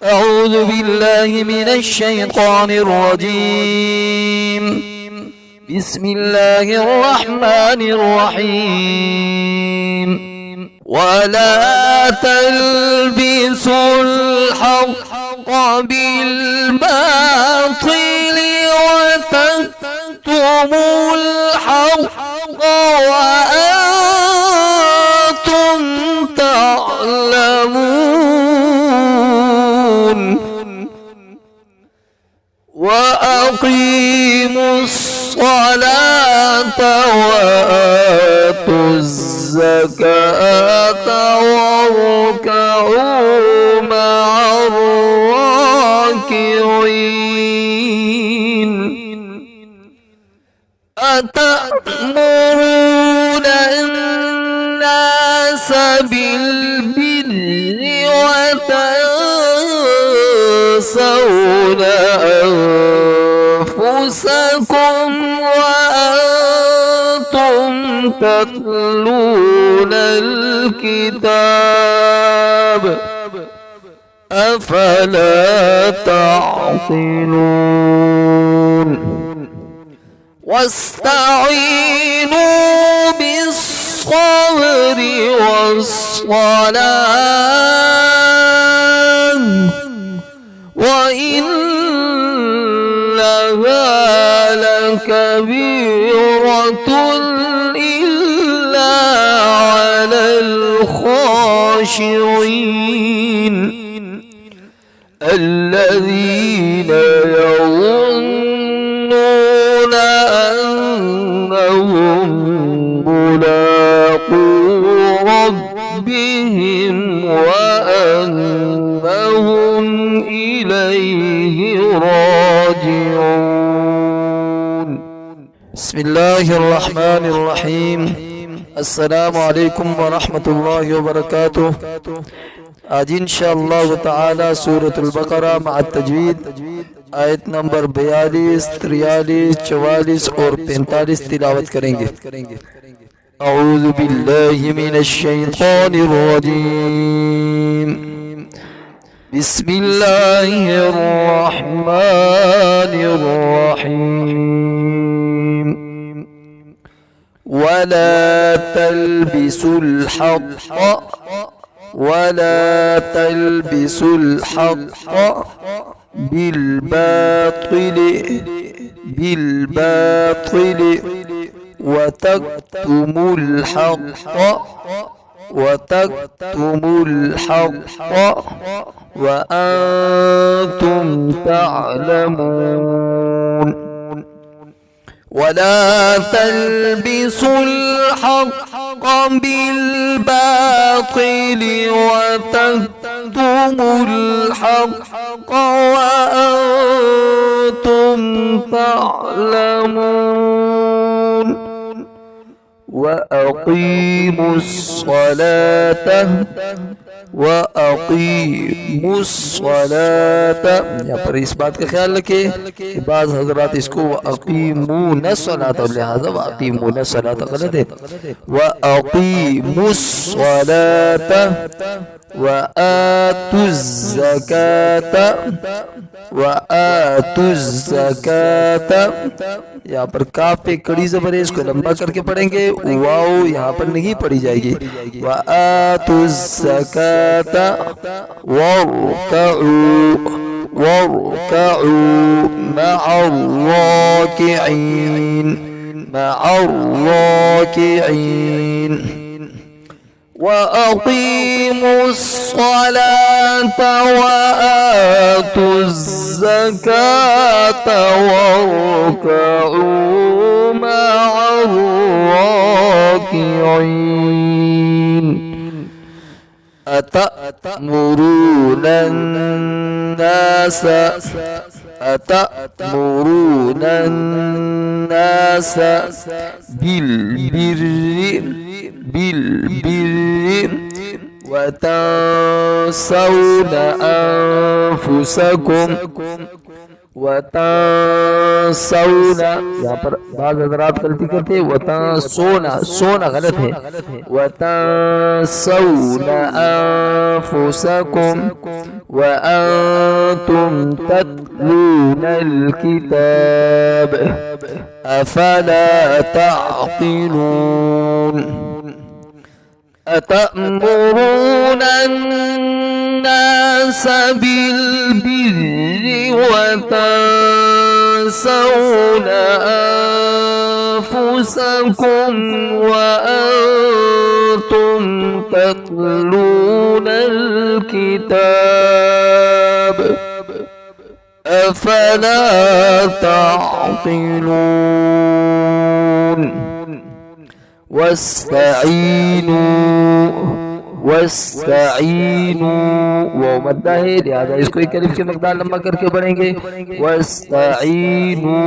أعوذ بالله من الشيطان الرجيم. بسم الله الرحمن الرحيم. ولا تلبسوا الحق بالباطل وتكتموا الحق وأنتم تعلمون. وأقيموا الصلاة وآتوا الزكاة واركعوا مع الراكعين. أتأمرون الناس بالبر وتنسون أنفسكم وأنتم تتلون الكتاب أفلا تعقلون. واستعينوا بالصبر والصلاة وإنها لكبيرة إلا على الخاشعين الذين يظنون أنهم ملاقو ربهم وأنهم إليه راجعون. بسم الله الرحمن الرحيم. السلام عليكم ورحمة الله وبركاته. आज इंशाअल्लाह ताला सूरतुल बकरा मा तजवीद आयत नंबर 42, 43, 44 और 45 तिलावत करेंगे। अऊज़ु बिल्लाहि मिनश शैतानिर रजीम। बिस्मिल्लाहिर रहमानिर रहीम। वला तल्बिसुल हक़ بالباطل وتكتموا الحق وأنتم تعلمون. ولا تلبسوا الحق بالباطل وتكتموا الحق وأنتم تعلمون. وأقيموا الصلاة यहाँ पर इस बात का ख्याल रखें कि बाज़ हज़रात इसको वअक़ीमूना सलात और लिहाजा वअक़ीमूना सलात गलत है। वअक़ीमुस सलात वआतुज़ ज़कात यहाँ पर काफ पे कड़ी ज़बर है, इसको लंबा करके पढ़ेंगे। वाओ यहाँ पर नहीं पढ़ी जाएगी। वआतुज़ ज़कात वरकऊ मअर राकिईन। وأقيموا الصلاة وآتوا الزكاة واركعوا مع الراكعين. أتأمرون الناس بالبر وتنسون أنفسكم वतंसौना, यहाँ पर बाज़ हज़रात गलती करते हैं, वतंसौना, सोना गलत है, वतंसौना अनफुसकुम व अंतुम तत्लूनल किताब अफला ताक़िलून अतअमुरून अन्नास बिलबिर्रि वतंसौन अनफुसकुम वअंतुम तत्लूनल किताब अफला ताक़िलून वस्तईनू, वस्तईनू वो मद्दा है, लिहाजा इसको एक अलिफ की मकदार लंबा करके पढ़ेंगे। वस्तईनू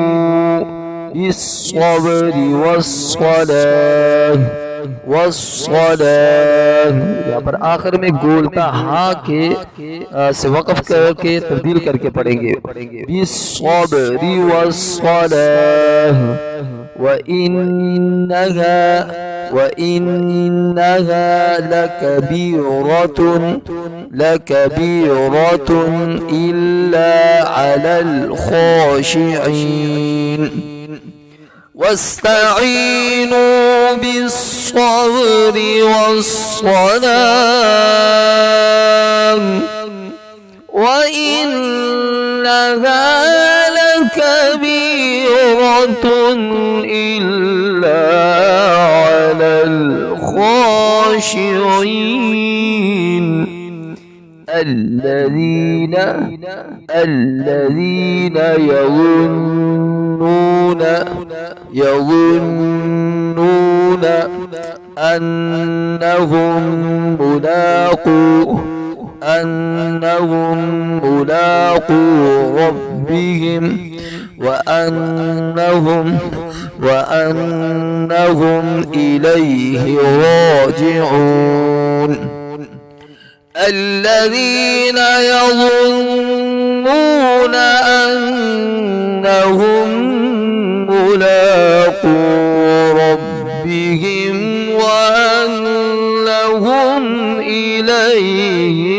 बिस्सब्रि वस्सलाह, वस्सलाह यहाँ पर आखिर में गोलता हा के से वक़फ़ करके तब्दील करके पढ़ेंगे। बिस्सब्रि वस्सलाह व इन्नहा लकबीरतुन इल्ला अलल खाशिईन वस्तईनू बिस्सब्रि वस्सलाह व इन्नहा लकबीरतुन इल्ला अलल खाशिईन الذين يظنون أنهم ملاقو ربهم وأنهم إليه راجعون الذين يظنون أنهم ملاقو ربهم وأنهم إليه